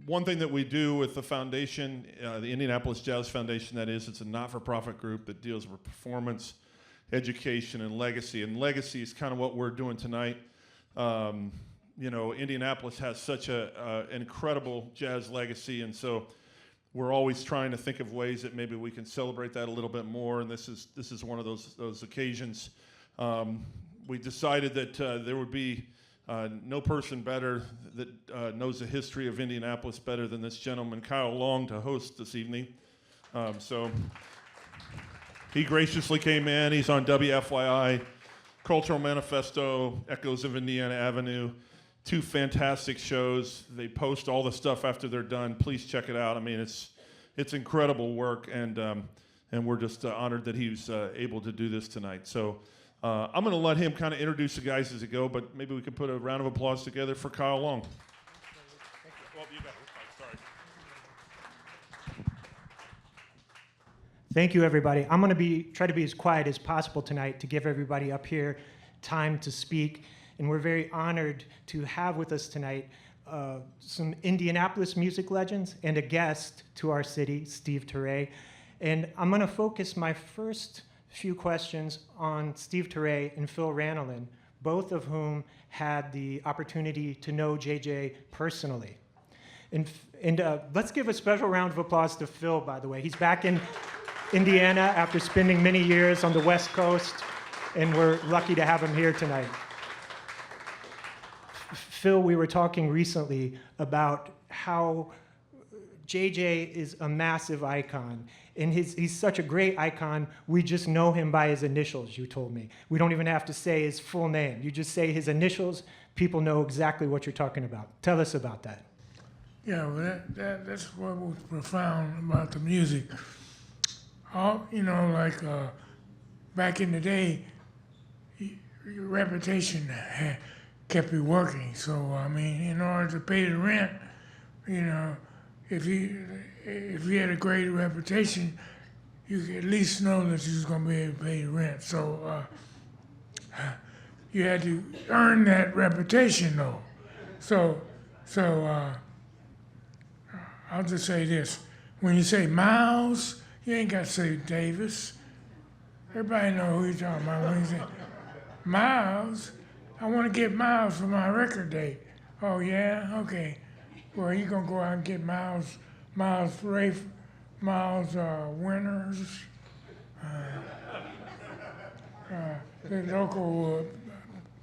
one thing that we do with the foundation, the Indianapolis Jazz Foundation, that is, it's a not-for-profit group that deals with performance, education, and legacy. And legacy is kind of what we're doing tonight. You know, Indianapolis has such an incredible jazz legacy, and so we're always trying to think of ways that maybe we can celebrate that a little bit more. And this is one of those occasions. We decided that there would be no person better that knows the history of Indianapolis better than this gentleman, Kyle Long, to host this evening. So he graciously came in. He's on WFYI, Cultural Manifesto, Echoes of Indiana Avenue. 2 fantastic shows. They post all the stuff after they're done. Please check it out. I mean, it's incredible work, and we're just honored that he was able to do this tonight. So I'm going to let him kind of introduce the guys as they go, but maybe we can put a round of applause together for Kyle Long. Thank you. Well, you got it. Sorry. Thank you, everybody. I'm going to try to be as quiet as possible tonight to give everybody up here time to speak. And we're very honored to have with us tonight some Indianapolis music legends and a guest to our city, Steve Turre. And I'm going to focus my first few questions on Steve Turre and Phil Ranelin, both of whom had the opportunity to know JJ personally. And let's give a special round of applause to Phil, by the way. He's back in Indiana after spending many years on the West Coast, and we're lucky to have him here tonight. Phil, we were talking recently about how JJ is a massive icon, and he's such a great icon, we just know him by his initials, you told me. We don't even have to say his full name. You just say his initials, people know exactly what you're talking about. Tell us about that. Yeah, well, that's what was profound about the music. You know, like back in the day, your reputation kept you working. So, I mean, in order to pay the rent, you know, if you had a great reputation, you could at least know that you was going to be able to pay the rent. So you had to earn that reputation, though. So I'll just say this. When you say Miles, you ain't got to say Davis. Everybody know who you're talking about. When you say Miles, I want to get Miles for my record date. Oh, yeah? Okay. Well, you're going to go out and get Miles Winters, the local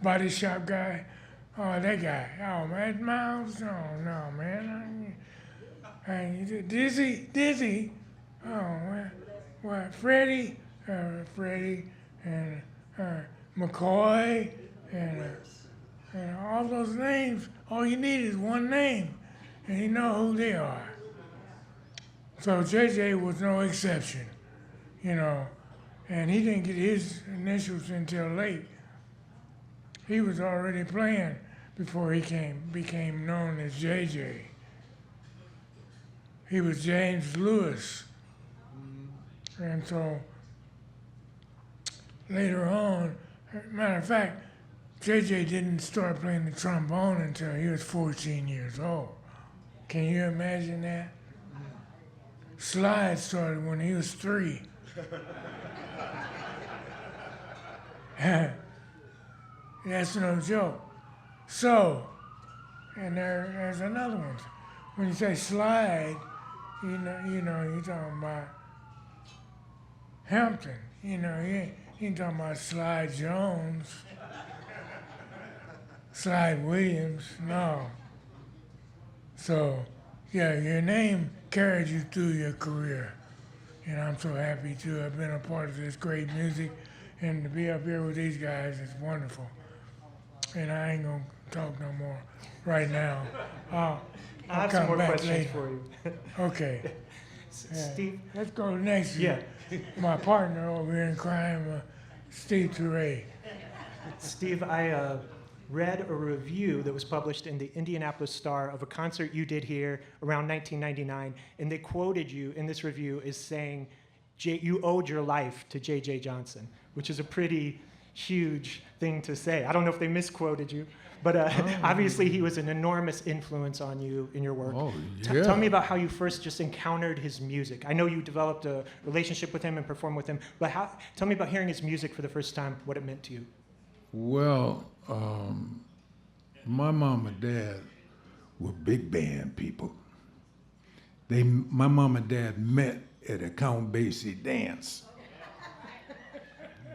body shop guy. Oh, that guy. Oh, man, Miles? No, man. Dizzy. Oh, man. What, Freddie, and McCoy, and all those names. All you need is one name, and you know who they are. So JJ was no exception, you know, and he didn't get his initials until late. He was already playing before he became known as JJ. He was James Lewis. And so later on, matter of fact, JJ didn't start playing the trombone until he was 14 years old. Can you imagine that? Slide started when he was 3. That's no joke. So, and there's another one. When you say slide, you know, you're talking about Hampton. You know, you ain't talking about Slide Jones, Slide Williams, no. So, yeah, your name carried you through your career. And I'm so happy to have been a part of this great music, and to be up here with these guys is wonderful. And I ain't gonna talk no more right now. I'll have come some more back questions later. for you. Okay. Steve? Let's go to next. Yeah. My partner over here in crime, Steve Turre. Steve, I read a review that was published in the Indianapolis Star of a concert you did here around 1999, and they quoted you in this review as saying you owed your life to JJ Johnson, which is a pretty huge thing to say. I don't know if they misquoted you, But obviously he was an enormous influence on you in your work. Oh, yeah. Tell me about how you first just encountered his music. I know you developed a relationship with him and performed with him, but tell me about hearing his music for the first time, what it meant to you. Well, my mom and dad were big band people. My mom and dad met at a Count Basie dance.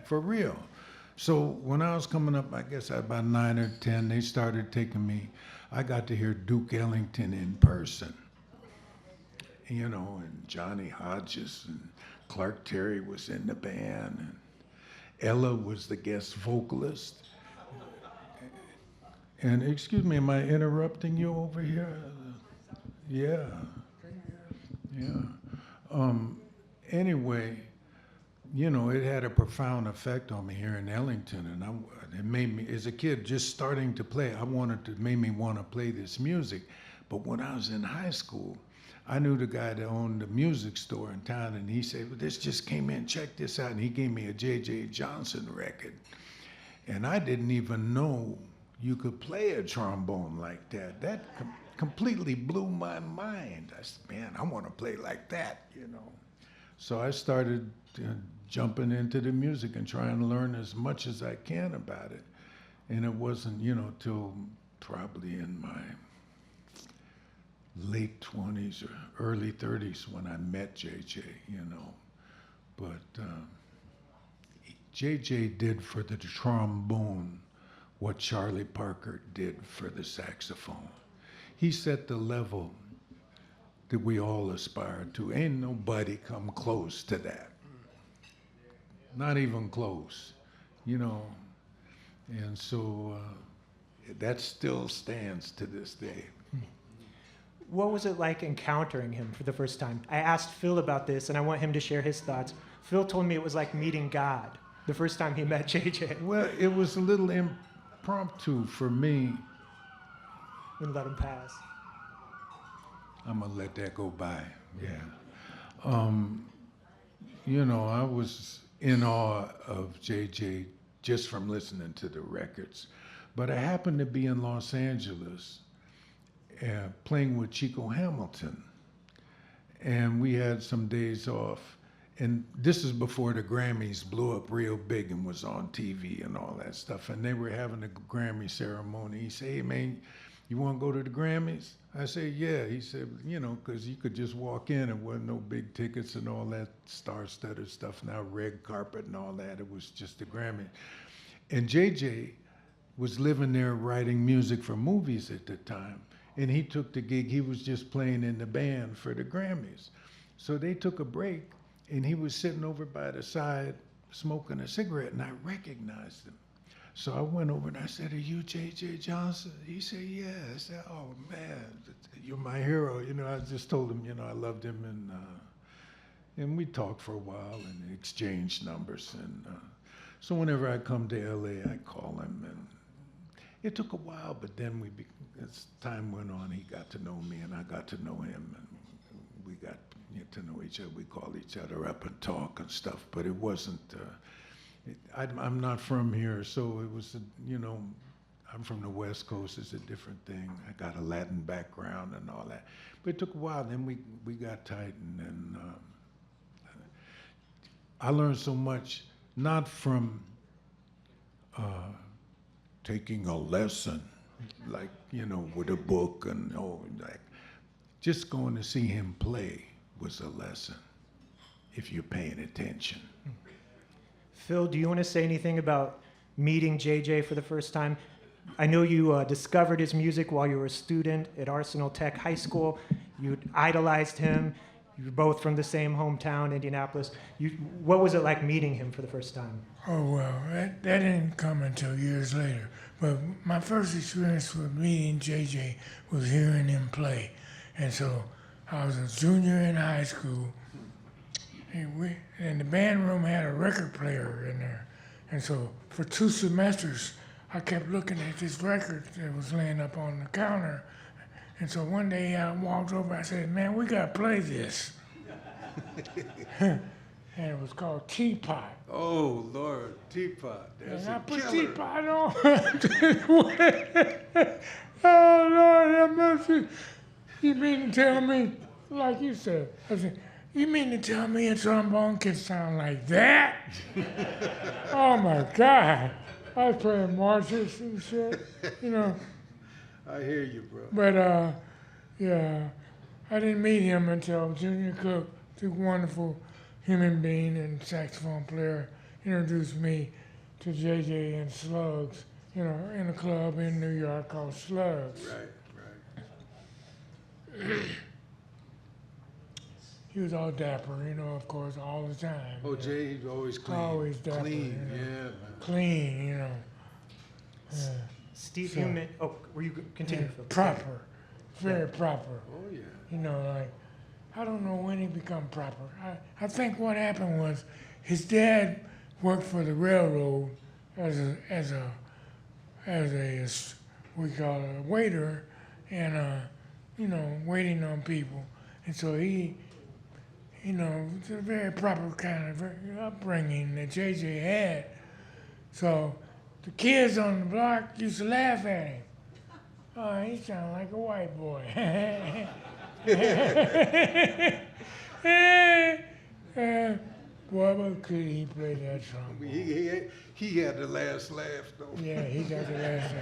For real. So when I was coming up, I guess I was about 9 or 10, they started taking me. I got to hear Duke Ellington in person. You know, and Johnny Hodges and Clark Terry was in the band. And Ella was the guest vocalist. And excuse me, am I interrupting you over here? Yeah. Yeah. Anyway, you know, it had a profound effect on me here in Ellington, and it made me, as a kid, just starting to play, made me want to play this music. But when I was in high school, I knew the guy that owned the music store in town, and he said, well, this just came in, check this out, and he gave me a JJ Johnson record. And I didn't even know you could play a trombone like that. That completely blew my mind. I said, man, I want to play like that, you know. So I started jumping into the music and trying to learn as much as I can about it. And it wasn't, you know, till probably in my late 20s or early 30s when I met JJ, you know. But JJ did for the trombone what Charlie Parker did for the saxophone. He set the level that we all aspire to. Ain't nobody come close to that. Not even close, you know. And so that still stands to this day. What was it like encountering him for the first time? I asked Phil about this, and I want him to share his thoughts. Phil told me it was like meeting God the first time he met JJ. Well, it was a little impromptu for me. And let him pass. I'm gonna let that go by, yeah. You know, I was in awe of JJ just from listening to the records. But I happened to be in Los Angeles playing with Chico Hamilton. And we had some days off. And this is before the Grammys blew up real big and was on TV and all that stuff. And they were having a Grammy ceremony. He said, hey, man, you want to go to the Grammys? I said, yeah. He said, you know, because you could just walk in and wasn't no big tickets and all that star-studded stuff, now red carpet and all that. It was just the Grammy. And JJ was living there writing music for movies at the time. And he took the gig. He was just playing in the band for the Grammys. So they took a break, and he was sitting over by the side smoking a cigarette, and I recognized him. So I went over and I said, are you JJ Johnson? He said, yeah. I said, oh, man, you're my hero. You know, I just told him, you know, I loved him. And we talked for a while and exchanged numbers. And so whenever I come to LA, I call him. And it took a while, but then as time went on, he got to know me and I got to know him. And we got to know each other. We called each other up and talk and stuff, but it wasn't... I'm not from here, so it was, you know, I'm from the West Coast. It's a different thing. I got a Latin background and all that. But it took a while. Then we got tight, and then I learned so much, not from taking a lesson, like, you know, with a book and like just going to see him play was a lesson if you're paying attention. Phil, do you want to say anything about meeting JJ for the first time? I know you discovered his music while you were a student at Arsenal Tech High School. You idolized him. You were both from the same hometown, Indianapolis. What was it like meeting him for the first time? Oh, well, that didn't come until years later. But my first experience with meeting JJ was hearing him play. And so I was a junior in high school. And the band room had a record player in there. And so for 2 semesters, I kept looking at this record that was laying up on the counter. And so one day I walked over, I said, man, we got to play this. and it was called Teapot. Oh, Lord, Teapot. That's And I a put killer. Teapot on. Oh, Lord have mercy. You mean to tell me, like you said, I said, you mean to tell me a trombone can sound like that? Oh, my God. I was playing marches and shit, you know. I hear you, bro. But, yeah, I didn't meet him until Junior Cook, the wonderful human being and saxophone player, introduced me to JJ and Slugs, you know, in a club in New York called Slugs. Right. He was all dapper, you know, of course, all the time. Oh, you know. Jay, he's always clean. Always dapper, Clean, you know. yeah, man. Clean, you know. Steve, So- you meant, were you continue, Phil? Proper, very proper. Oh, yeah. You know, like, I don't know when he become proper. I think what happened was his dad worked for the railroad as a we call it a waiter, and you know, waiting on people. And so he, you know, it's a very proper kind of upbringing that JJ had. So the kids on the block used to laugh at him. Oh, he sounded like a white boy. Boy, but could he play that trombone? He had the last laugh, though. Yeah, he got the last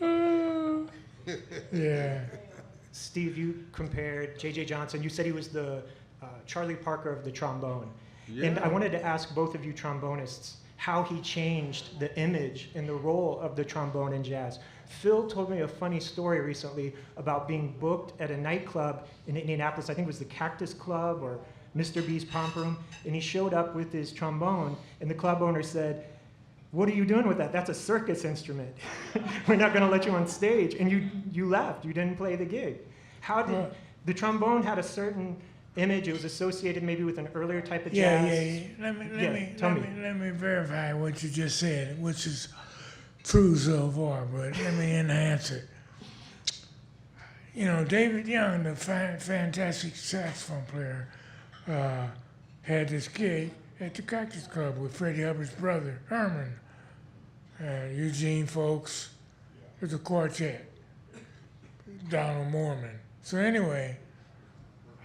laugh. Yeah. Steve, you compared J.J. Johnson. You said he was the Charlie Parker of the trombone. And I wanted to ask both of you trombonists how he changed the image and the role of the trombone in jazz. Phil told me a funny story recently about being booked at a nightclub in Indianapolis. I think it was the Cactus Club or Mr. B's Pomp Room. And he showed up with his trombone, and the club owner said, "What are you doing with that? That's a circus instrument. We're not going to let you on stage." And you left. You didn't play the gig. How did the trombone had a certain image? It was associated maybe with an earlier type of jazz. Yeah. Let me verify what you just said, which is true so far, but let me enhance it. You know, David Young, the fantastic saxophone player, had this gig at the Cactus Club with Freddie Hubbard's brother, Herman, Eugene Folks. It was a quartet, Donald Moorman. So anyway,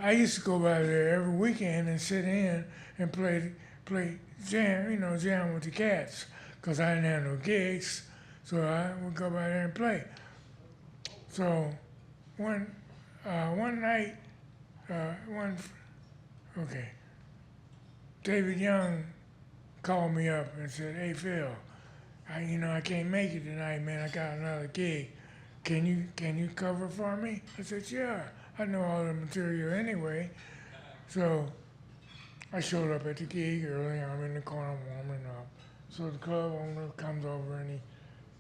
I used to go by there every weekend and sit in and play jam with the cats, because I didn't have no gigs, so I would go by there and play. So one night, David Young called me up and said, "Hey Phil, I can't make it tonight, man. I got another gig. Can you cover for me?" I said, "Yeah. I know all the material anyway." So I showed up at the gig early. I'm in the corner warming up. So the club owner comes over and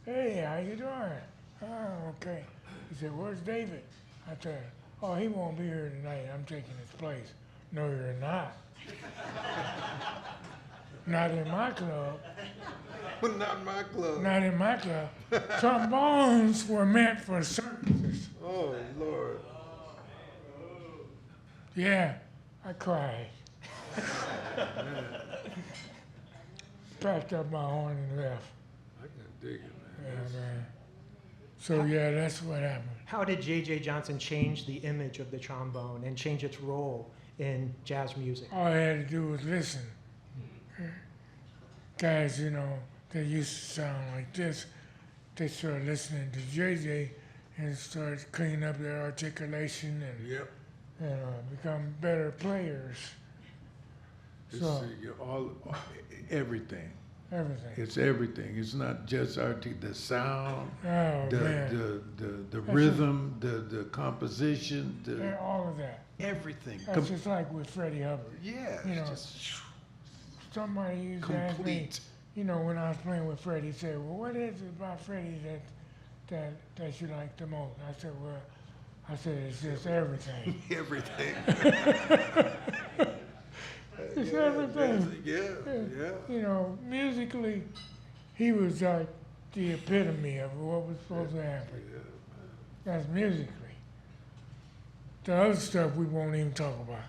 "Hey, how you doing?" "Oh, okay." He said, "Where's David?" I said, "Oh, he won't be here tonight. I'm taking his place." "No, you're not." "Not in my club." Not my club. "Not in my club." Trombones were meant for circuses. Oh, Lord. Yeah, I cried. Packed up my horn and left. I can dig it, Yeah, man. man. So yeah, that's what happened. How did J.J. Johnson change the image of the trombone and change its role in jazz music? All I had to do was listen. Guys, they used to sound like this. They started listening to JJ and started cleaning up their articulation and Yep. become better players. It's So everything. everything. It's everything. It's not just the sound, Oh man, the rhythm, the composition, yeah, all of that. everything. That's just like with Freddie Hubbard. Yeah, you know, it's just Somebody used to ask me, complete. when I was playing with Freddie, said, "Well, what is it about Freddie that you like the most?" I said, "It's just everything." Everything. It's everything. Yeah. Musically, he was like the epitome of what was supposed to happen. That's musically. The other stuff we won't even talk about.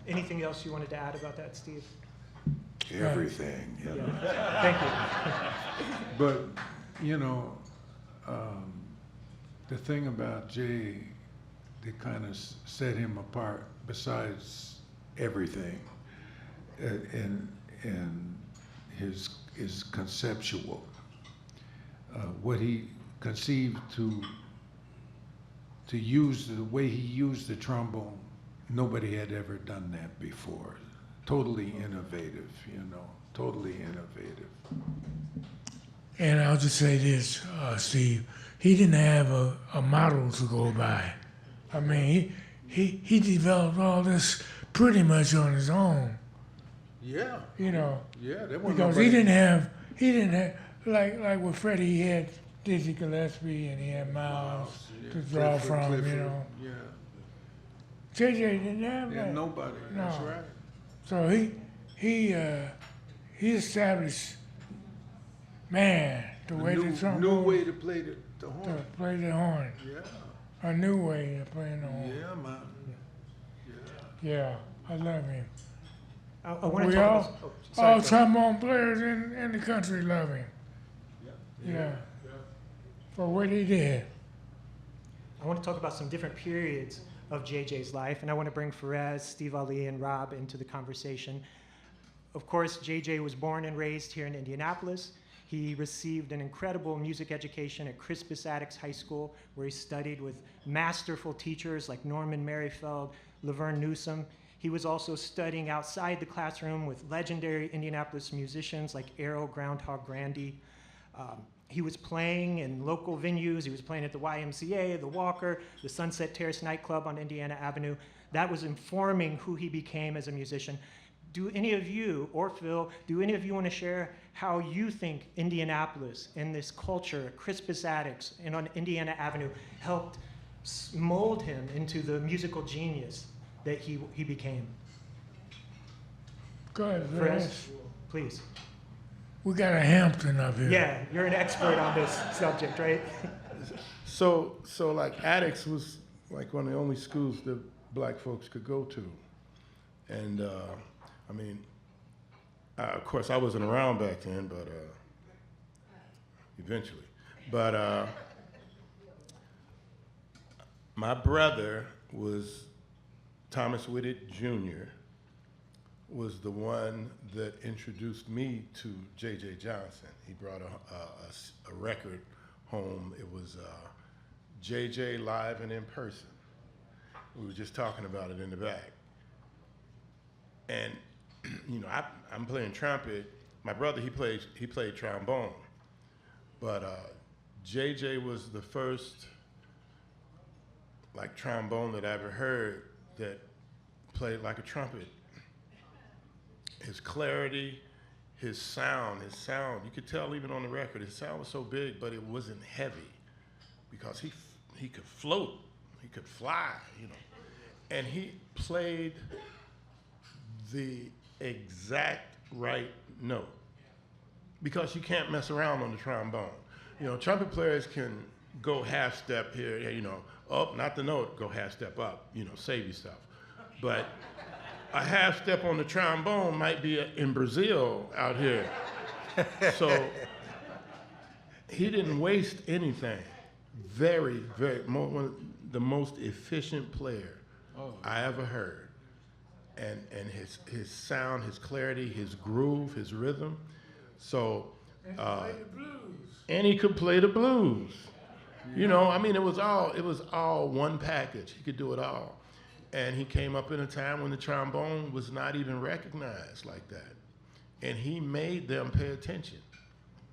Anything else you wanted to add about that, Steve? Everything. You know. Yeah. Thank you. But, you know, the thing about Jay that kind of set him apart, besides everything, and his conceptual, what he conceived to use, the way he used the trombone, nobody had ever done that before. Totally innovative, you know, totally innovative. And I'll just say this, Steve, he didn't have a model to go by. I mean, he developed all this pretty much on his own, Yeah, you know, yeah. There wasn't because nobody- he didn't have, like with Freddie, he had Dizzy Gillespie and he had Miles Yeah, to draw Clifford, from, you Clifford, know. Yeah, JJ didn't have yeah, that. nobody, that's No. right. So he established, man, the way the New trombone way to play the to horn. play the horn, Yeah, a new way of playing the horn. yeah, man. Yeah, I love him. I want to We talk all, about. Oh, all sorry, go ahead. trombone players in the country love him. Yeah. For what he did. I want to talk about some different periods of JJ's life, and I want to bring Pharez, Steve, Allee, and Rob into the conversation. Of course, JJ was born and raised here in Indianapolis. He received an incredible music education at Crispus Attucks High School, where he studied with masterful teachers like Norman Merrifield, Laverne Newsom. He was also studying outside the classroom with legendary Indianapolis musicians like Errol Groundhog Grandy. He was playing in local venues. He was playing at the YMCA, the Walker, the Sunset Terrace nightclub on Indiana Avenue. That was informing who he became as a musician. Do any of you, or Phil, do any of you want to share how you think Indianapolis and this culture, Crispus Attucks and on Indiana Avenue, helped mold him into the musical genius that he became? Go ahead, Pharez, Pharez. please. We got a Hampton up here. Yeah, you're an expert on this subject, right? So like Attucks was like one of the only schools that black folks could go to. And I mean, of course I wasn't around back then, but eventually. But my brother was Thomas Whitted Jr. was the one that introduced me to JJ Johnson. He brought a record home. It was JJ Live and in Person. We were just talking about it in the back. And you know, I'm playing trumpet. My brother, he played trombone. But JJ was the first like trombone that I ever heard that played like a trumpet. His clarity, his sound, you could tell even on the record, his sound was so big, but it wasn't heavy because he could float, he could fly, you know. And he played the exact right note because you can't mess around on the trombone. You know, trumpet players can go half step here, you know, up, not the note, go half step up, you know, save yourself. But a half step on the trombone might be in Brazil out here. So he didn't waste anything. Very, one of the most efficient player I ever heard. And his sound, his clarity, his groove, his rhythm. So, and he could play the blues. You know, I mean, it was all one package. He could do it all. And he came up in a time when the trombone was not even recognized like that. And he made them pay attention.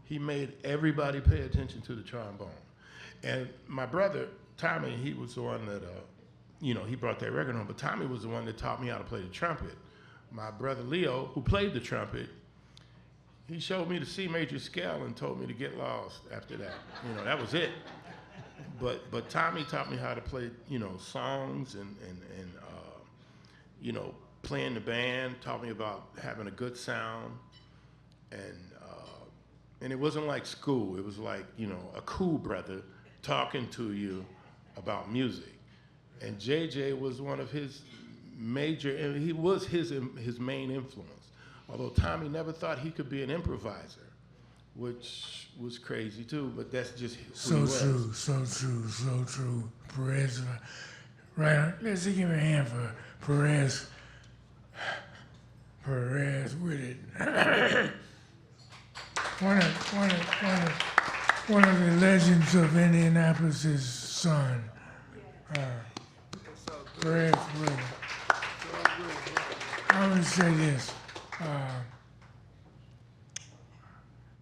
He made everybody pay attention to the trombone. And my brother, Tommy, he was the one that, you know, he brought that record home, but Tommy was the one that taught me how to play the trumpet. My brother Leo, who played the trumpet, he showed me the C major scale and told me to get lost after that. You know, that was it. But Tommy taught me how to play, you know, songs and you know, playing the band, taught me about having a good sound. And it wasn't like school. It was like, you know, a cool brother talking to you about music. And JJ was one of his major, and he was his main influence. Although Tommy never thought he could be an improviser, which was crazy too, but that's just who he So was. true, so true, so true. Perez, right? Let's give a hand for Perez. Pharez Whitted. one of the legends of Indianapolis' son. Pharez Whitted. I would say this.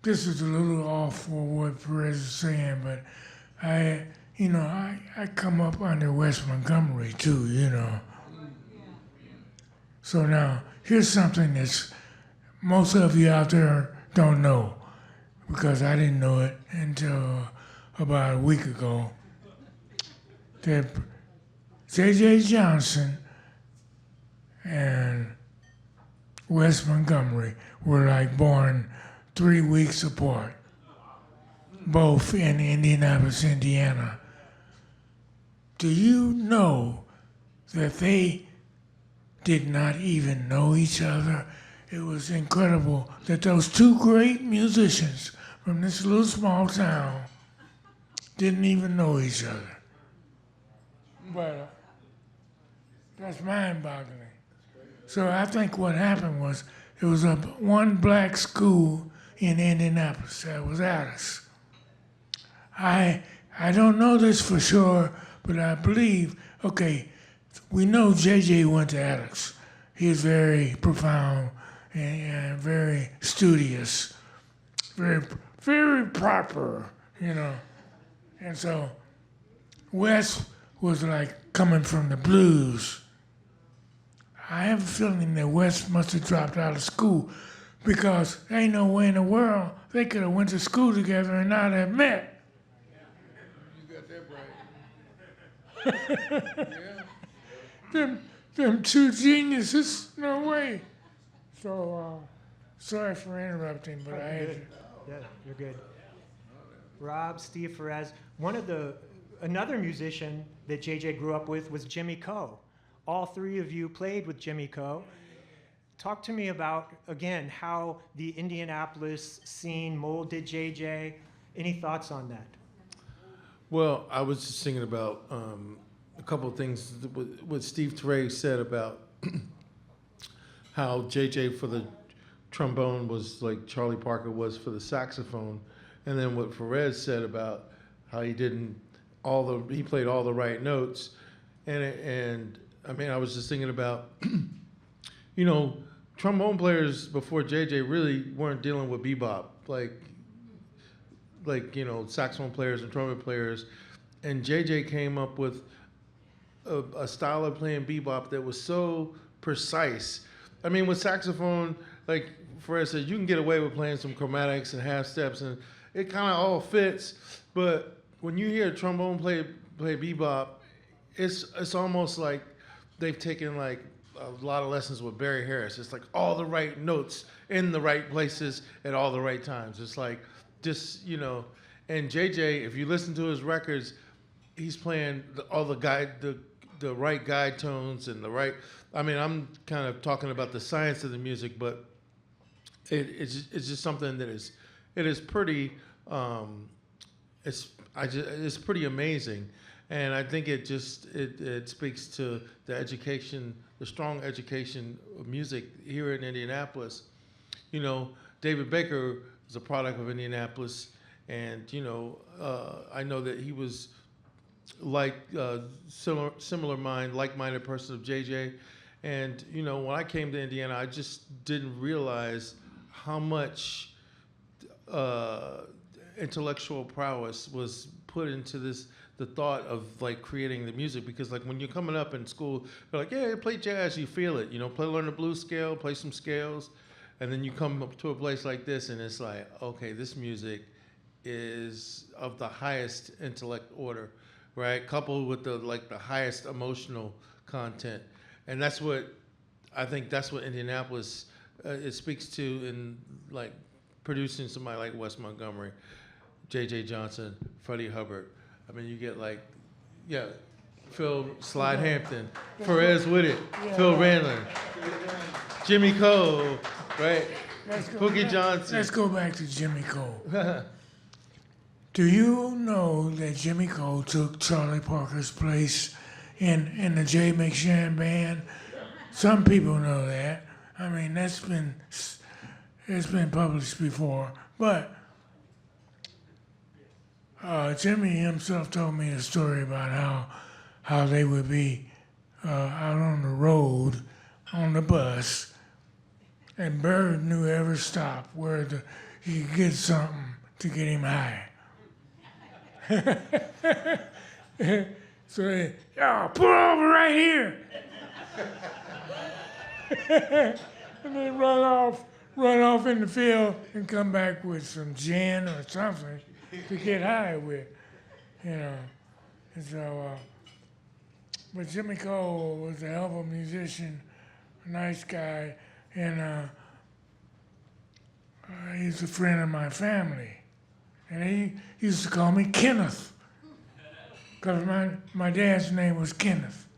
This is a little off for what Perez is saying, but I come up under Wes Montgomery too, you know. So now, here's something that's most of you out there don't know, because I didn't know it until about a week ago, that JJ Johnson and Wes Montgomery were like born 3 weeks apart, both in Indianapolis, Indiana. Do you know that they did not even know each other? It was incredible that those two great musicians from this little small town didn't even know each other. But that's mind-boggling. So I think what happened was it was one black school in Indianapolis. That was Alice. I don't know this for sure, but I believe, okay, we know JJ went to Alex. He is very profound and very studious, very, very proper, you know. And so Wes was like coming from the blues. I have a feeling that Wes must have dropped out of school, because there ain't no way in the world they could have went to school together and not have met. You got that right. Yeah. Them two geniuses, no way. So, sorry for interrupting, but I had to. Yeah, you're good. Rob, Steve Pharez. Another musician that JJ grew up with was Jimmy Coe. All three of you played with Jimmy Coe. Talk to me about, again, how the Indianapolis scene molded JJ. Any thoughts on that? Well, I was just thinking about a couple of things. What Steve Turre said about how JJ for the trombone was like Charlie Parker was for the saxophone, and then what Pharez said about how he played all the right notes, and I mean, I was just thinking about, you know, trombone players before JJ really weren't dealing with bebop, like you know, saxophone players and trumpet players, and JJ came up with a style of playing bebop that was so precise. I mean, with saxophone, like Pharez said, you can get away with playing some chromatics and half steps, and it kind of all fits. But when you hear a trombone play bebop, it's almost like they've taken like a lot of lessons with Barry Harris. It's like all the right notes in the right places at all the right times. It's like just, you know, and JJ, if you listen to his records, he's playing all the right guide tones and the right. I mean, I'm kind of talking about the science of the music, but it's just something that is pretty it's pretty amazing, and I think it speaks to the education, the strong education of music here in Indianapolis. You know, David Baker is a product of Indianapolis, and you know, I know that he was like similar mind, like-minded person of JJ. And you know, when I came to Indiana, I just didn't realize how much intellectual prowess was put into the thought of like creating the music. Because like when you're coming up in school, they're like, yeah, play jazz, you feel it, you know, learn the blues scale, play some scales, and then you come up to a place like this, and it's like, okay, this music is of the highest intellect order, right? Coupled with the highest emotional content. And that's what I think. That's what Indianapolis it speaks to in like producing somebody like Wes Montgomery, JJ Johnson, Freddie Hubbard. I mean, you get like, yeah, Phil Hampton. Pharez Whitted, Phil Ranelin, Jimmy Coe, right? Pookie Johnson. Let's go back to Jimmy Coe. Do you know that Jimmy Coe took Charlie Parker's place in the Jay McShann band? Some people know that. I mean, it's been published before. But Jimmy himself told me a story about how they would be out on the road on the bus, and Bird knew every stop where he could get something to get him high. So they, pull over right here. And they run off in the field and come back with some gin or something to get high with, you know. And so, but Jimmy Coe was a hell of a musician, a nice guy, and he's a friend of my family. And he used to call me Kenneth, because my dad's name was Kenneth.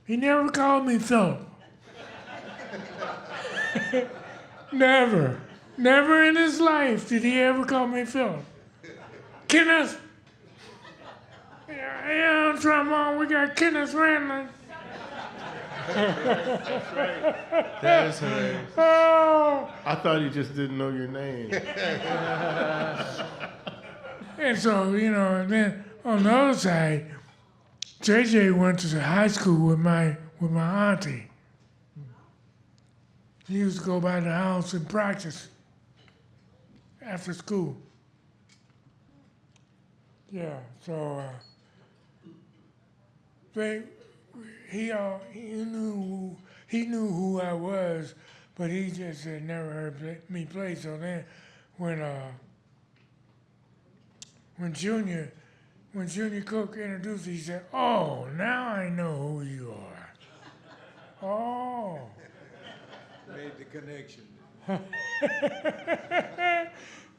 He never called me Philip. Never in his life did he ever call me Philip. Kenneth! Yeah, on trombone, we got Kenneth Ranelin. That is hilarious. Oh! I thought he just didn't know your name. And so, you know, and then on the other side, JJ went to high school with my auntie. He used to go by the house and practice after school. Yeah, so he knew who I was, but he just had never heard me play. So then, when Junior Cook introduced, he said, "Oh, now I know who you are." Oh. Made the connection.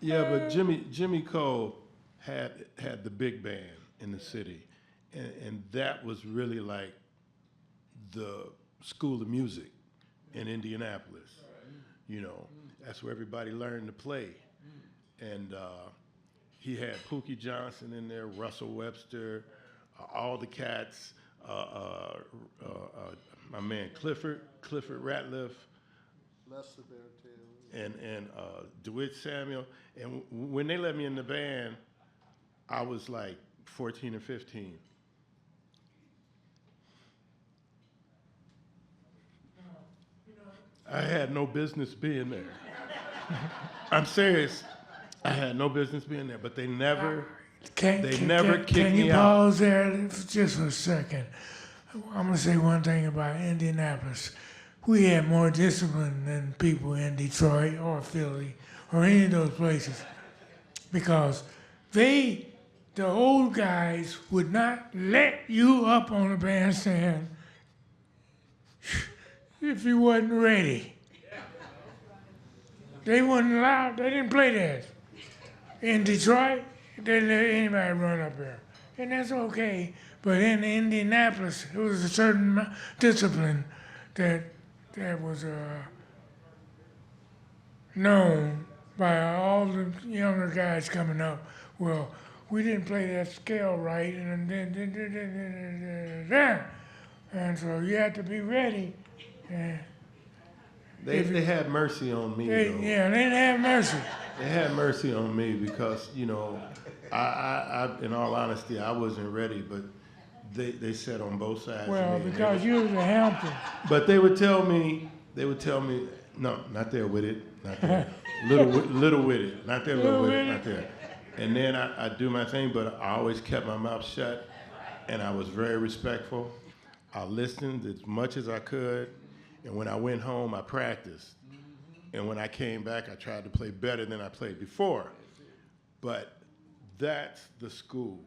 Yeah, but Jimmy Coe had the big band in the city, and that was really like the school of music in Indianapolis. You know, that's where everybody learned to play, and he had Pookie Johnson in there, Russell Webster, all the cats, my man Clifford Ratliff, and DeWitt Samuel. And when they let me in the band, I was like 14 or 15. I had no business being there. I'm serious. I had no business being there, but they never kicked me out. Can you pause there just for a second? I'm going to say one thing about Indianapolis. We had more discipline than people in Detroit or Philly or any of those places, because the old guys would not let you up on the bandstand if you wasn't ready. They wouldn't allow, they didn't play that. In Detroit, they let anybody run up there. And that's okay, but in Indianapolis, it was a certain discipline that was known by all the younger guys coming up. Well, we didn't play that scale right, and so you had to be ready. They had mercy on me, though. Yeah, they didn't have mercy. They had mercy on me because, you know, I in all honesty, I wasn't ready, but they sat on both sides Well, of me. because you was a Hampton. But they would tell me, no, not there with it, not there. little with it, not there, little with it, not there. And then I do my thing, but I always kept my mouth shut, and I was very respectful. I listened as much as I could, and when I went home, I practiced. And when I came back, I tried to play better than I played before. But that's the school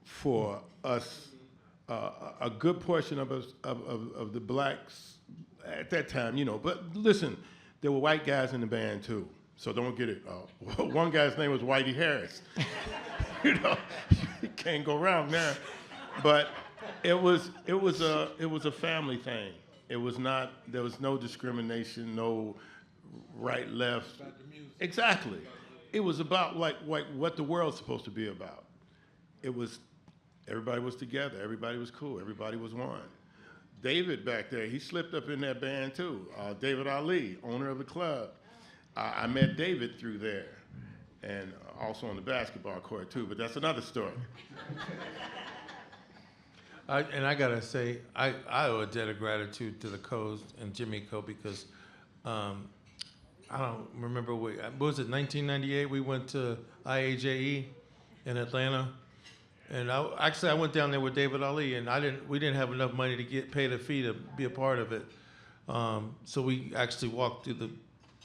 for us. A good portion of us, of the blacks at that time, you know. But listen, there were white guys in the band too, so don't get it. One guy's name was Whitey Harris. You know, you can't go wrong there. But It was a family thing. It was not. There was no discrimination, no right, left. Exactly. It was about like what the world's supposed to be about. It was everybody was together, everybody was cool, everybody was one. David back there, he slipped up in that band too. David Allee, owner of the club. I met David through there, and also on the basketball court too. But that's another story. I gotta say, I owe a debt of gratitude to the Coes and Jimmy Coe because I don't remember what was it, 1998? We went to IAJE in Atlanta, and I went down there with David Ali, and we didn't have enough money to pay the fee to be a part of it, so we actually walked through the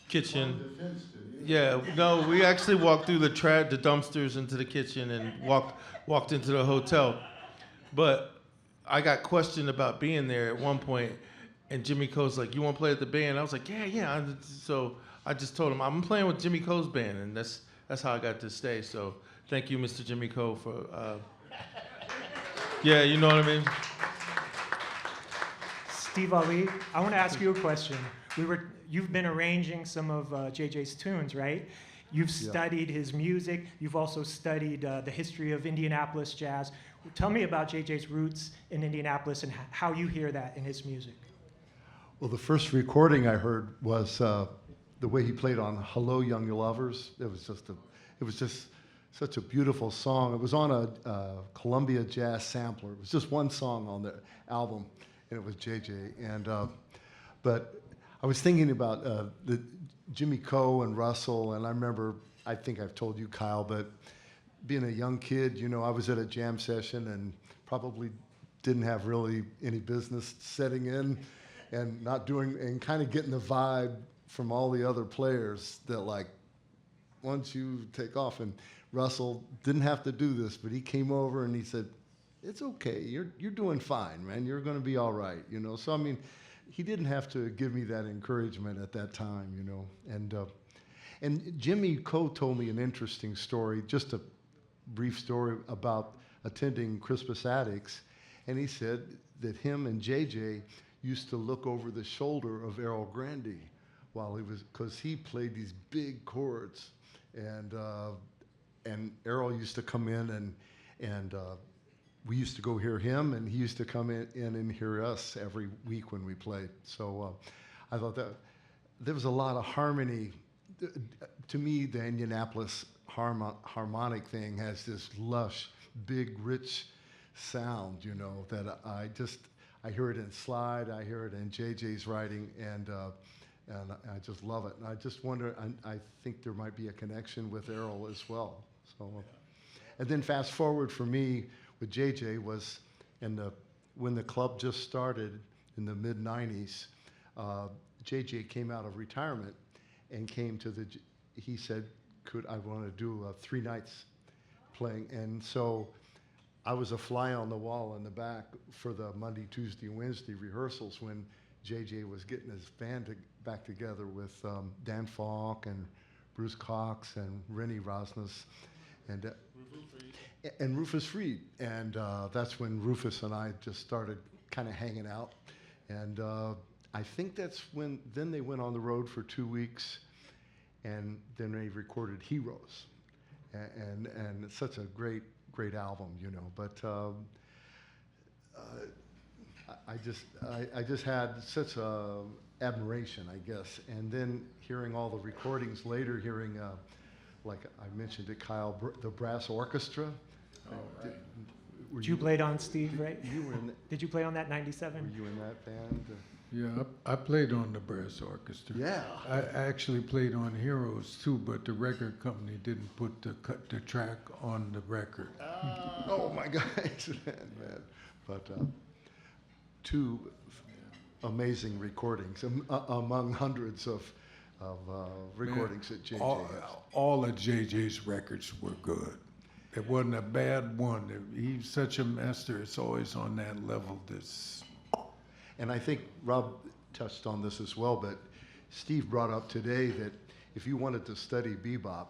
kitchen. Yeah, no, we actually walked through the dumpsters into the kitchen and walked into the hotel, but I got questioned about being there at one point, and Jimmy Coe's like, "You want to play at the band?" I was like, "Yeah." So I just told him I'm playing with Jimmy Coe's band, and that's how I got to stay. So thank you, Mr. Jimmy Coe, for yeah, you know what I mean. Steve Ali, I want to ask you a question. You've been arranging some of JJ's tunes, right? You've studied his music. You've also studied the history of Indianapolis jazz. Tell me about JJ's roots in Indianapolis and how you hear that in his music. Well, the first recording I heard was the way he played on "Hello, Young Lovers." It was just such a beautiful song. It was on a Columbia Jazz sampler. It was just one song on the album, and it was JJ. But I was thinking about the Jimmy Coe and Russell, and I remember, I think I've told you, Kyle, but being a young kid, I was at a jam session and probably didn't have really any business setting in and kind of getting the vibe from all the other players that, like, once you take off, and Russell didn't have to do this, but he came over and he said, "It's okay, you're doing fine, man, you're gonna be all right," So I mean, he didn't have to give me that encouragement at that time, And Jimmy Coe told me an interesting story, just a brief story about attending Crispus Attucks, and he said that him and JJ used to look over the shoulder of Errol Grandi because he played these big chords, and Errol used to come in and we used to go hear him, and he used to come in and hear us every week when we played. So I thought that there was a lot of harmony. To me, the Indianapolis harmonic thing has this lush, big, rich sound, that I hear it in Slide, I hear it in JJ's writing, and I just love it. And I just wonder, I think there might be a connection with Errol as well. So, and then fast forward for me with JJ was when the club just started in the mid-'90s, JJ came out of retirement and came to he said, I want to do 3 nights playing. And so I was a fly on the wall in the back for the Monday, Tuesday, Wednesday rehearsals when JJ was getting his band back together with Dan Falk and Bruce Cox and Rennie Rosnes and Rufus Freed. And that's when Rufus and I just started kind of hanging out. And I think that's when then they went on the road for 2 weeks, and then they recorded Heroes. And it's such a great album, But I just had such a admiration, I guess. And then hearing all the recordings later, hearing like I mentioned to Kyle, the brass orchestra. Oh, right. Did you played on, Steve, right? You were in. Did you play on that 97? Were you in that band? Yeah, I played on the brass orchestra. Yeah. I actually played on Heroes too, but the record company didn't put the track on the record. Oh my gosh, man. But 2 amazing recordings among hundreds of recordings at JJ. All of JJ's records were good. There wasn't a bad one. He's such a master. It's always on that level. And I think Rob touched on this as well, but Steve brought up today that if you wanted to study bebop,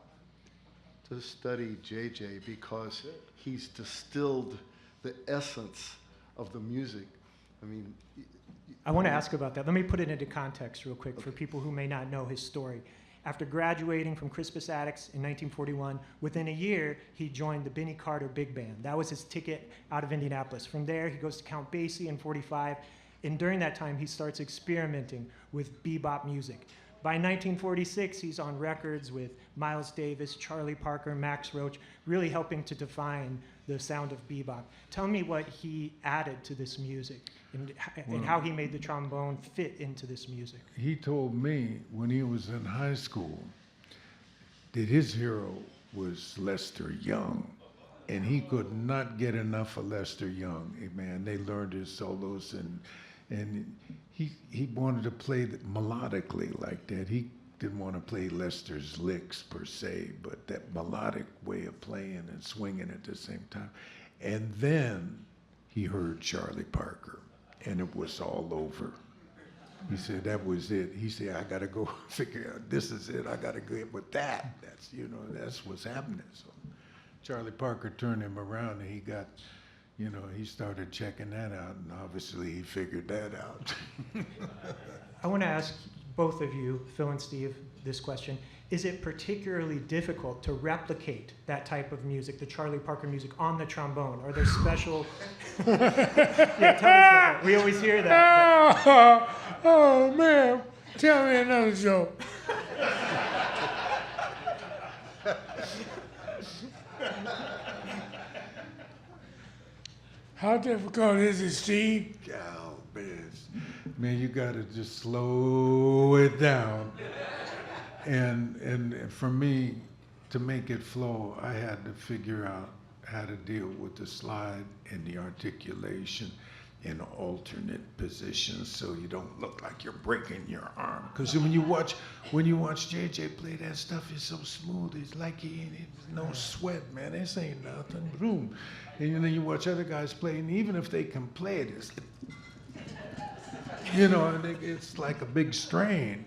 to study JJ because he's distilled the essence of the music. I mean, I want to ask about that. Let me put it into context real quick for people who may not know his story. After graduating from Crispus Attucks in 1941, within a year, he joined the Benny Carter Big Band. That was his ticket out of Indianapolis. From there, he goes to Count Basie in 45, and during that time, he starts experimenting with bebop music. By 1946, he's on records with Miles Davis, Charlie Parker, Max Roach, really helping to define the sound of bebop. Tell me what he added to this music and how he made the trombone fit into this music. He told me when he was in high school that his hero was Lester Young, and he could not get enough of Lester Young. Hey, man, they learned his solos, and he wanted to play melodically like that. He didn't want to play Lester's licks per se, but that melodic way of playing and swinging at the same time. And then he heard Charlie Parker, and it was all over. He said that was it. He said, I got to go figure out, this is it. I got to get with that. That's, that's what's happening. So Charlie Parker turned him around, and he got, he started checking that out, and obviously he figured that out. I want to ask both of you, Phil and Steve, this question. Is it particularly difficult to replicate that type of music, the Charlie Parker music, on the trombone? Are there special... Yeah, tell us about that. We always hear that. Oh, man. Tell me another joke. How difficult is it, Steve? Oh, man, you got to just slow it down. And for me, to make it flow, I had to figure out how to deal with the slide and the articulation in alternate positions so you don't look like you're breaking your arm. Because when you watch JJ play that stuff, it's so smooth. It's like he ain't no sweat, man. This ain't nothing. Boom. And then you watch other guys play, and even if they can play it, it's, it's like a big strain.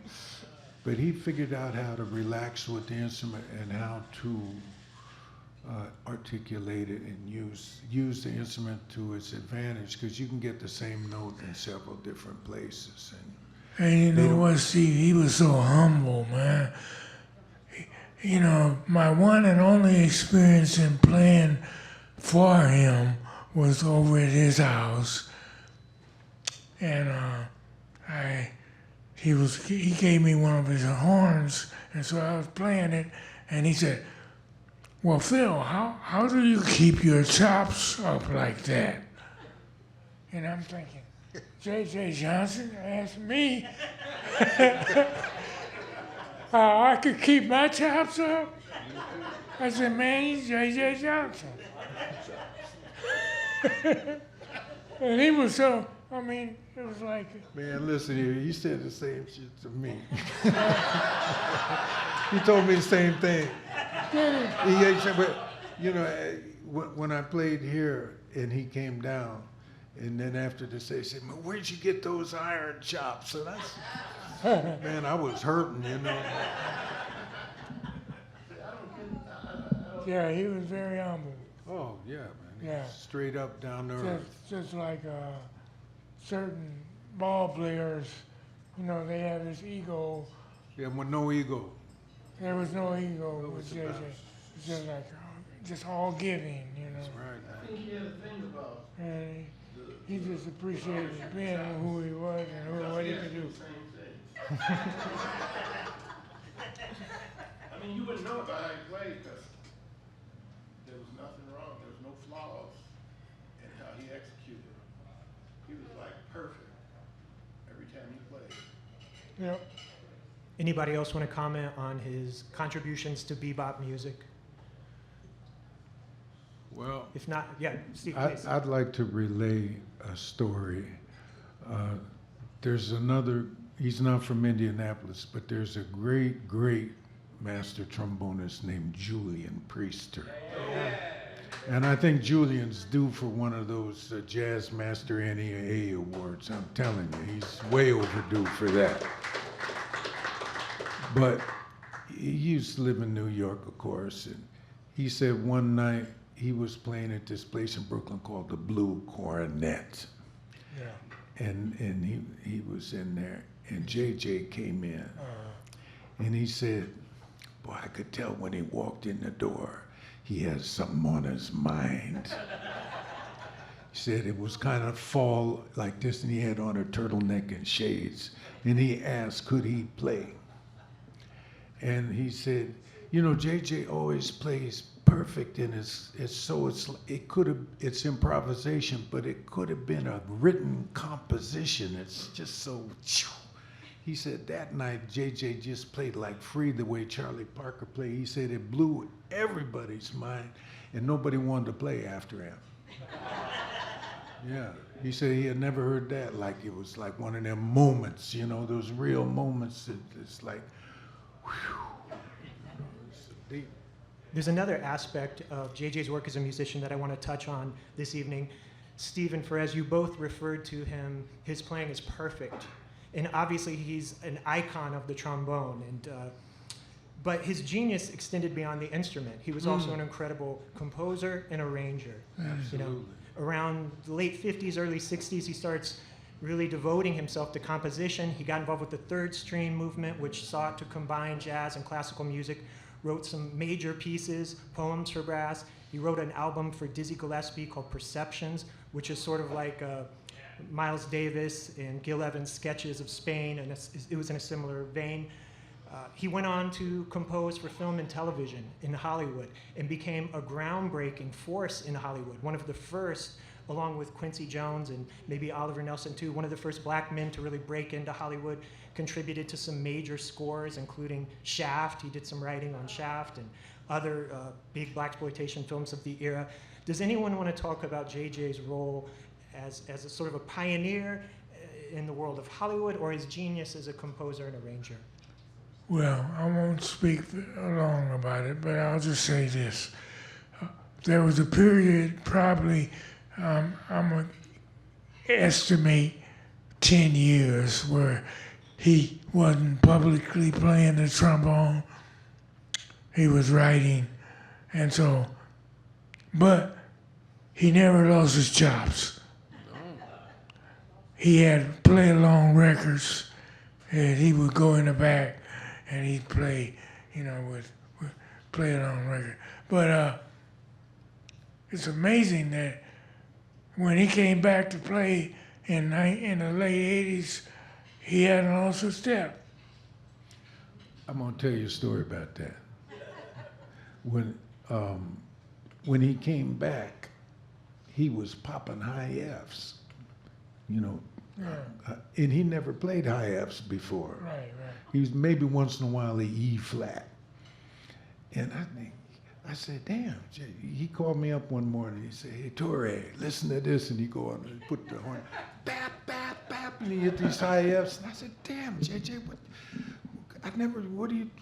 But he figured out how to relax with the instrument and how to articulate it and use the instrument to its advantage, because you can get the same note in several different places. And you know what, Steve? He was so humble, man. My one and only experience in playing for him was over at his house, and he gave me one of his horns, and so I was playing it, and he said, "Well, Phil, how do you keep your chops up like that?" And I'm thinking, JJ Johnson asked me how I could keep my chops up. I said, man, he's JJ Johnson. And he was so, it was like... Man, listen here, you said the same shit to me. He told me the same thing. When I played here and he came down, and then after the say, he said, "Man, where'd you get those iron chops?" And man, I was hurting, Yeah, he was very humble. Oh, yeah, man. Yeah. Straight up, down to earth. Just like certain ball players, they have this ego. Yeah, with no ego. There was no ego with JJ. It's just like, just all giving, That's right, man. I think he had a thing about. And he just appreciated being who he was and what he could do. You wouldn't know about how he played because there was nothing wrong. There was no flaws in how he executed. He was like perfect every time he played. Yep. Anybody else want to comment on his contributions to bebop music? Well, If not, yeah, Steve, please. I'd like to relay a story. There's another, he's not from Indianapolis, but there's a great, great master trombonist named Julian Priester. Yeah. And I think Julian's due for one of those Jazz Master NEA awards. I'm telling you, he's way overdue for that. But he used to live in New York, of course, and he said one night he was playing at this place in Brooklyn called the Blue Coronet. Yeah. And he was in there, and JJ came in, and he said, boy, I could tell when he walked in the door, he had something on his mind. He said it was kind of fall like this, and he had on a turtleneck and shades, and he asked, could he play? And he said, you know, JJ always plays perfect, and it's improvisation, but it could have been a written composition. It's just so. He said that night JJ just played like free the way Charlie Parker played. He said it blew everybody's mind, and nobody wanted to play after him. Yeah, he said he had never heard that. Like it was like one of them moments, you know, those real moments. It's like, whew. It's deep. There's another aspect of JJ's work as a musician that I want to touch on this evening. Steve and Pharez, you both referred to him, his playing is perfect. And obviously he's an icon of the trombone. But his genius extended beyond the instrument. He was also an incredible composer and arranger. Absolutely. You know, around the late 50s, early 60s, he starts really devoting himself to composition. He got involved with the third stream movement, which sought to combine jazz and classical music, wrote some major pieces, poems for brass. He wrote an album for Dizzy Gillespie called Perceptions, which is sort of like Miles Davis and Gil Evans' sketches of Spain, and it was in a similar vein. He went on to compose for film and television in Hollywood and became a groundbreaking force in Hollywood, one of the first, along with Quincy Jones and maybe Oliver Nelson too, one of the first black men to really break into Hollywood, contributed to some major scores, including Shaft. He did some writing on Shaft and other big blaxploitation films of the era. Does anyone want to talk about JJ's role as a sort of a pioneer in the world of Hollywood, or his genius as a composer and arranger? Well, I won't speak long about it, but I'll just say this. There was a period, probably, I'm going to estimate 10 years, where he wasn't publicly playing the trombone. He was writing, and so, but he never lost his chops. He had play-along records, and he would go in the back and he'd play, you know, with play-along record. But it's amazing that when he came back to play in the late 80s, he hadn't lost a step. I'm gonna tell you a story about that. When he came back, he was popping high Fs, you know, and he never played high Fs before. Right. He was maybe once in a while the E flat, and I said, damn. He called me up one morning. He said, hey, Turre, listen to this, and he go on and put the horn, bap, bap, bap, and he hit these high Fs, and I said, damn, JJ,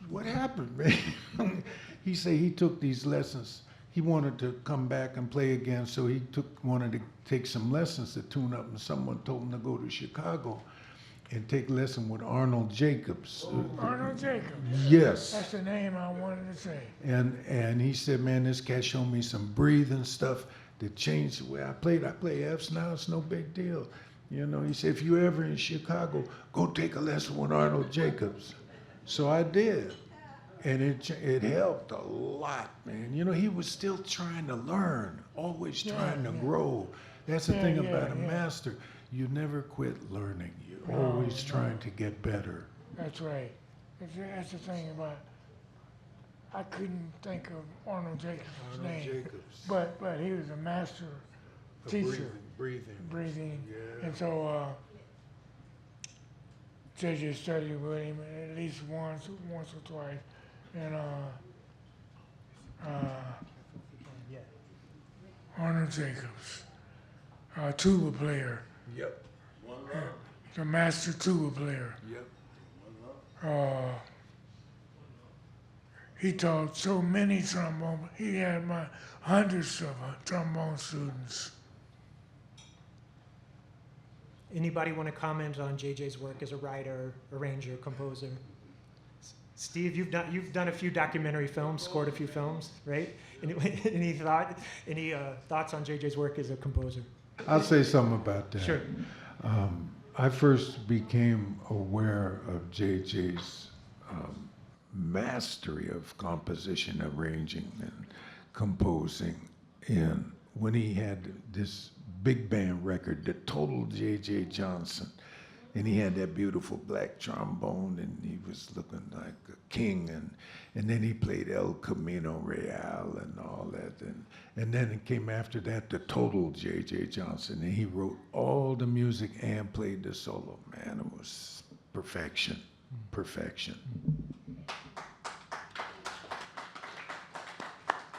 what happened, man? He said he took these lessons. He wanted to come back and play again, so he wanted to take some lessons to tune up, and someone told him to go to Chicago and take lesson with Arnold Jacobs. Arnold Jacobs. Yes. That's the name I wanted to say. And he said, man, this cat showed me some breathing stuff that changed the way I played. I play Fs now, it's no big deal. You know, he said, if you're ever in Chicago, go take a lesson with Arnold Jacobs. So I did. And it helped a lot, man. You know, he was still trying to learn, always trying to grow. That's the thing about a master. You never quit learning. You're always trying to get better. That's right. That's the thing about, I couldn't think of Arnold Jacobs' name. Jacobs. But he was a master teacher. Breathing. Yeah. And so JJ studied with him at least once or twice. And Arnold Jacobs, tuba player. Yep. The master tuba player. Yep. He taught so many trombone. He had hundreds of trombone students. Anybody want to comment on JJ's work as a writer, arranger, composer? Steve, you've done a few documentary films, scored a few films, right? Any thoughts on JJ's work as a composer? I'll say something about that. Sure. I first became aware of JJ's mastery of composition, arranging, and composing when he had this big band record, the total JJ Johnson. And he had that beautiful black trombone, and he was looking like a king. And then he played El Camino Real and all that. And then it came after that, the total J.J. Johnson. And he wrote all the music and played the solo. Man, it was perfection, perfection.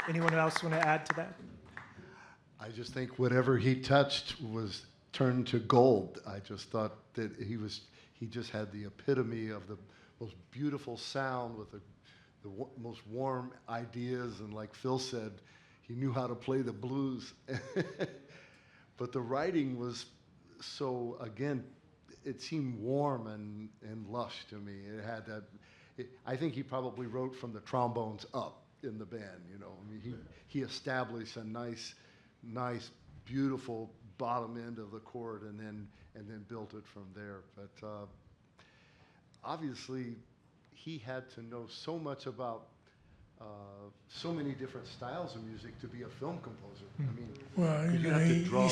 Anyone else want to add to that? I just think whatever he touched was turned to gold. I just thought that he just had the epitome of the most beautiful sound with the most warm ideas, and like Phil said, he knew how to play the blues. But the writing was so, again, it seemed warm and lush to me. It had that. I think he probably wrote from the trombones up in the band. You know, I mean, he established a nice, beautiful bottom end of the chord, and then built it from there. But obviously, he had to know so much about so many different styles of music to be a film composer. I mean, Well, you have to draw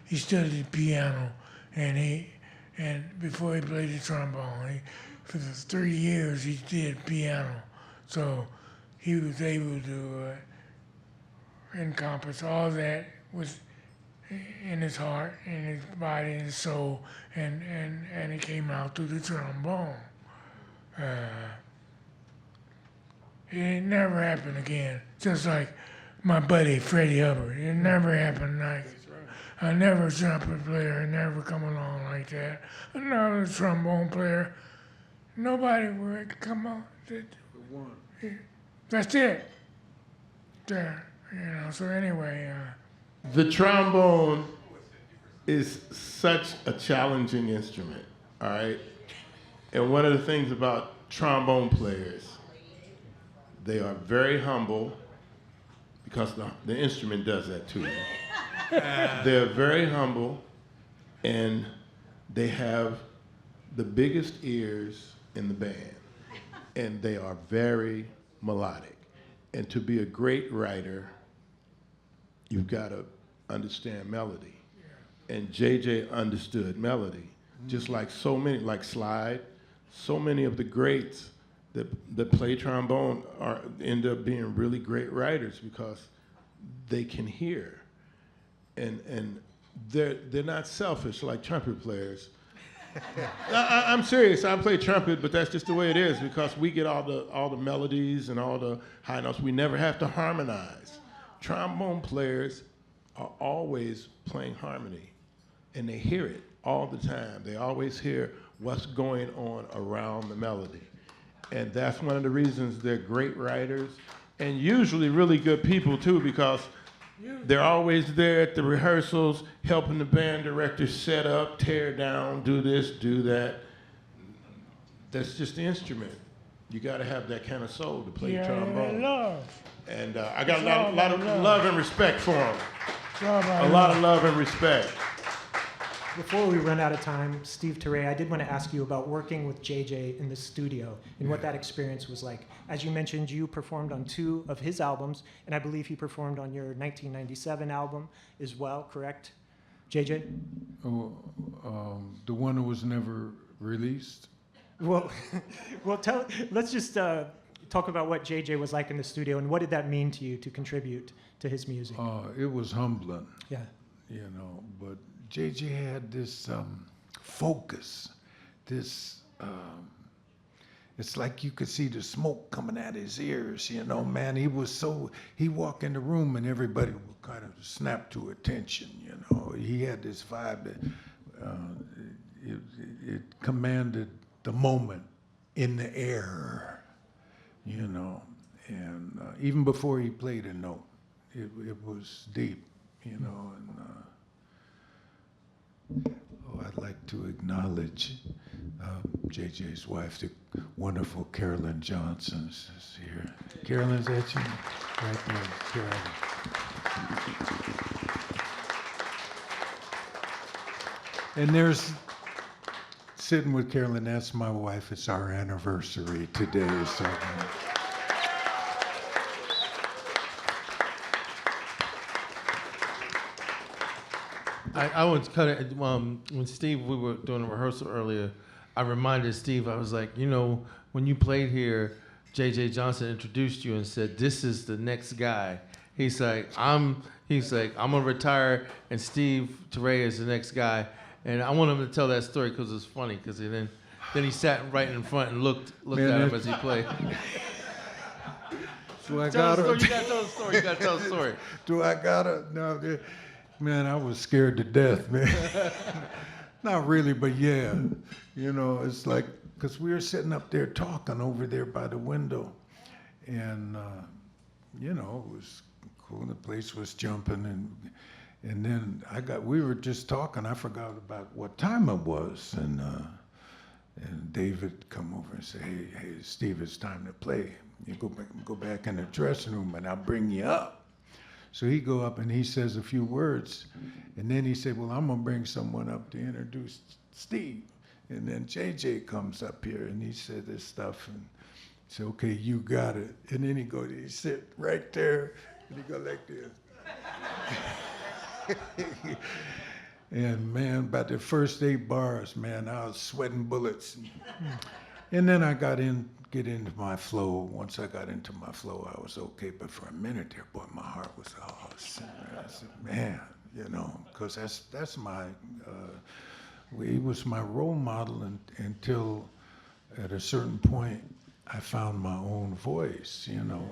he studied piano, and before he played the trombone, for the 3 years he did piano, so he was able to encompass all that was in his heart, in his body, and his soul, and it came out through the trombone. It never happened again. Just like my buddy Freddie Hubbard, it never happened like another trumpet player never come along like that. Another trombone player, nobody would come on. That's it. There, you know. So anyway. The trombone is such a challenging instrument, all right? And one of the things about trombone players, they are very humble, because the instrument does that too. They're very humble, and they have the biggest ears in the band, and they are very melodic. And to be a great writer, you've got to understand melody. And JJ understood melody, just like so many, like Slide, so many of the greats that play trombone end up being really great writers because they can hear. And they're not selfish like trumpet players. I'm serious. I play trumpet, but that's just the way it is, because we get all the melodies and all the high notes. We never have to harmonize. Trombone players are always playing harmony, and they hear it all the time. They always hear what's going on around the melody. And that's one of the reasons they're great writers, and usually really good people too, because they're always there at the rehearsals, helping the band director set up, tear down, do this, do that. That's just the instrument. You got to have that kind of soul to play trombone. Love. And I got a lot of love and respect for him. A lot of love and respect. Before we run out of time, Steve Turre, I did want to ask you about working with JJ in the studio and what that experience was like. As you mentioned, you performed on 2 of his albums, and I believe he performed on your 1997 album as well, correct, JJ? The one that was never released? Well, let's just talk about what JJ was like in the studio, and what did that mean to you to contribute to his music? It was humbling. Yeah. You know, but JJ had this focus, this, it's like you could see the smoke coming out his ears, you know, man. He walked in the room and everybody would kind of snap to attention, you know. He had this vibe that it commanded the moment in the air, you know. And even before he played a note, it was deep, you know. And I'd like to acknowledge JJ's wife, the wonderful Carolyn Johnson is here. Carolyn's at you? Right there, Carolyn. And there's, sitting with Carolyn, that's my wife. It's our anniversary today. So. I was cut it when Steve, we were doing a rehearsal earlier. I reminded Steve, I was like, you know, when you played here, JJ Johnson introduced you and said, "This is the next guy." He's like, I'm gonna retire, and Steve Turre is the next guy. And I want him to tell that story because it's funny. Because then he sat right in front and looked Man, at him as he played. Do I Tell the gotta? story. You gotta tell the story. You gotta tell the story. Do I gotta? No, man, I was scared to death, man. Not really, but yeah. You know, it's like, because we were sitting up there talking over there by the window. And, you know, it was cool. The place was jumping. And then we were just talking. I forgot about what time it was. And David come over and say, hey, Steve, it's time to play. You go back in the dressing room and I'll bring you up. So he go up and he says a few words, and then he said, well, I'm gonna bring someone up to introduce Steve. And then JJ comes up here and he said this stuff, and he said, okay, you got it. And then he sit right there, and he go like this. And man, by the first 8 bars, man, I was sweating bullets. And then I get into my flow. Once I got into my flow, I was okay. But for a minute there, boy, my heart was, I said, man, you know, because that's my, he was my role model until at a certain point, I found my own voice, you know.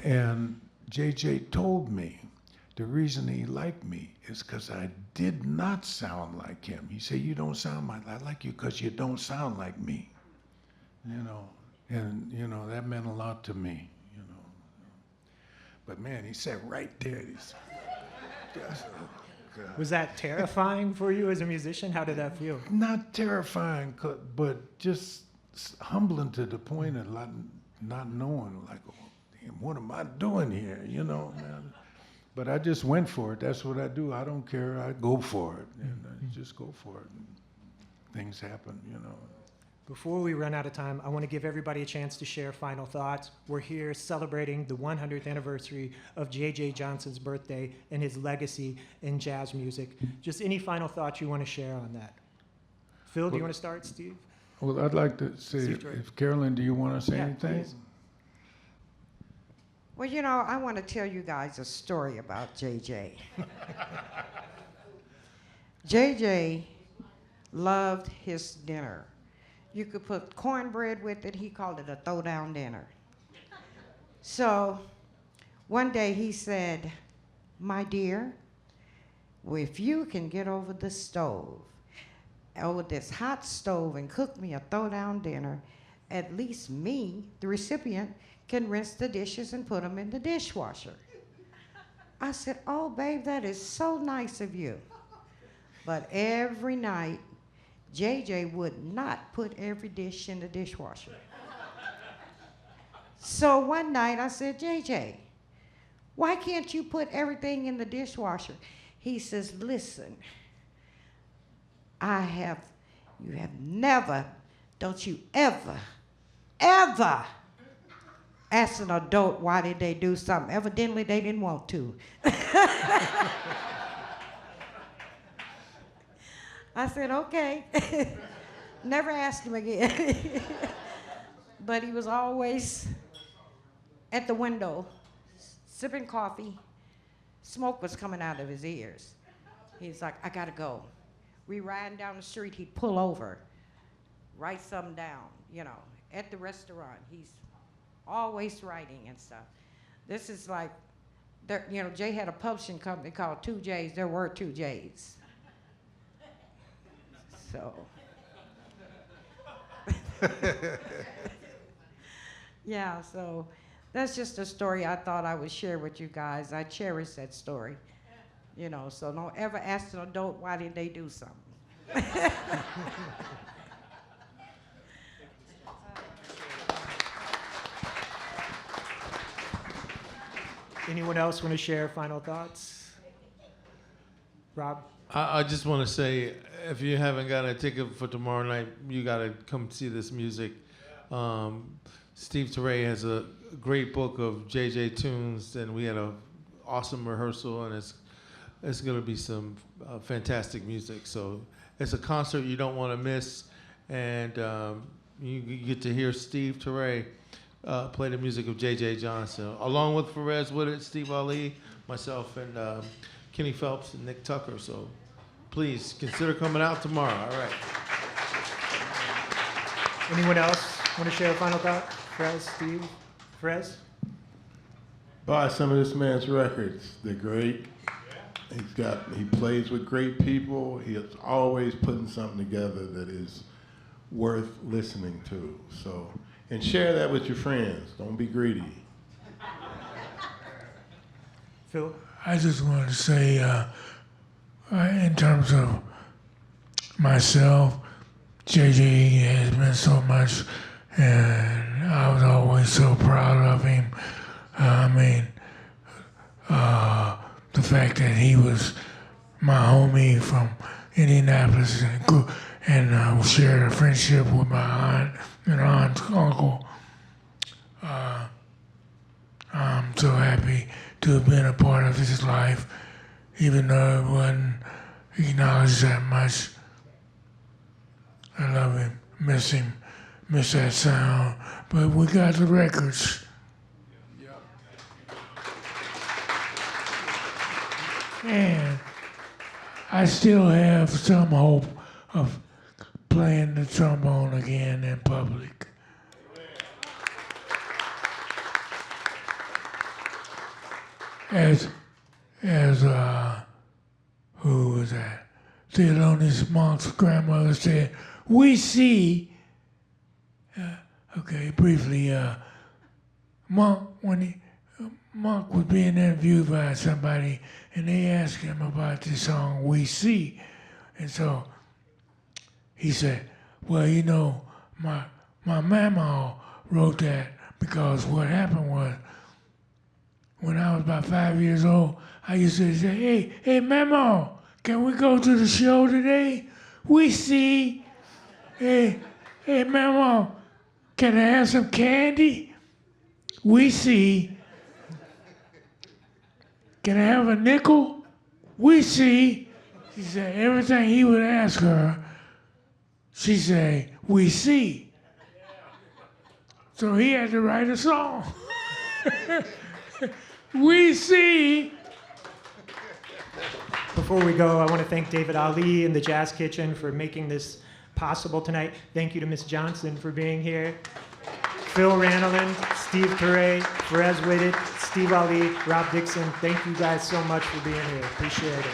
And JJ told me the reason he liked me is because I did not sound like him. He said, you don't sound like, I like you because you don't sound like me, you know. And, you know, that meant a lot to me, you know. But, man, he sat right there. Was that terrifying for you as a musician? How did that feel? Not terrifying, but just humbling to the point of not knowing, like, oh, damn, what am I doing here, you know, man. But I just went for it. That's what I do. I don't care. I go for it. And I just go for it. And things happen, you know. Before we run out of time, I want to give everybody a chance to share final thoughts. We're here celebrating the 100th anniversary of JJ Johnson's birthday and his legacy in jazz music. Just any final thoughts you want to share on that? Phil, do you want to start? Steve? Well, I'd like to say, if Carolyn, do you want to say anything? Please. Well, you know, I want to tell you guys a story about JJ. JJ loved his dinner. You could put cornbread with it. He called it a throwdown dinner. So one day he said, my dear, if you can get over the stove, over this hot stove and cook me a throwdown dinner, at least me, the recipient, can rinse the dishes and put them in the dishwasher. I said, oh, babe, that is so nice of you. But every night, JJ would not put every dish in the dishwasher. So one night I said, JJ, why can't you put everything in the dishwasher? He says, listen, you have never, don't you ever ask an adult why did they do something. Evidently they didn't want to. I said, okay. Never asked him again. But he was always at the window, sipping coffee. Smoke was coming out of his ears. He's like, I gotta go. We riding down the street, he'd pull over, write something down, you know, at the restaurant. He's always writing and stuff. This is like, you know, Jay had a publishing company called 2 J's. There were 2 J's. So, yeah, so that's just a story I thought I would share with you guys. I cherish that story, you know, so don't ever ask an adult why did they do something. Anyone else want to share final thoughts? Rob? I just want to say, if you haven't got a ticket for tomorrow night, you got to come see this music. Steve Turre has a great book of JJ tunes, and we had an awesome rehearsal, and it's going to be some fantastic music. So it's a concert you don't want to miss, and you get to hear Steve Turre play the music of JJ Johnson, along with Pharez Whitted, Steve Allee, myself, and Kenny Phelps and Nick Tucker. So please consider coming out tomorrow. All right. Anyone else want to share a final thought? Pharez, Steve, Pharez? Buy some of this man's records. They're great. He plays with great people. He is always putting something together that is worth listening to. So, and share that with your friends. Don't be greedy. Phil? I just wanted to say, in terms of myself, JJ has been so much, and I was always so proud of him. The fact that he was my homie from Indianapolis and shared a friendship with my aunt and uncle. I'm so happy to have been a part of his life, even though it wasn't acknowledged that much. I love him, miss that sound, but we got the records. And I still have some hope of playing the trombone again in public. As who was that? Theodonius Monk's grandmother said, "We see." Briefly, Monk was being interviewed by somebody, and they asked him about this song "We See," and so he said, "Well, you know, my mama wrote that because what happened was, when I was about 5 years old, I used to say, hey, Mama, can we go to the show today? We see. Hey, Mama, can I have some candy? We see. Can I have a nickel? We see." She said everything he would ask her, she said, "We see." So he had to write a song. We see. Before we go, I want to thank David Allee and the Jazz Kitchen for making this possible tonight. Thank you to Ms. Johnson for being here. Phil Ranelin, Steve Turre, Pharez Whitted, Steve Allee, Rob Dixon, thank you guys so much for being here. Appreciate it.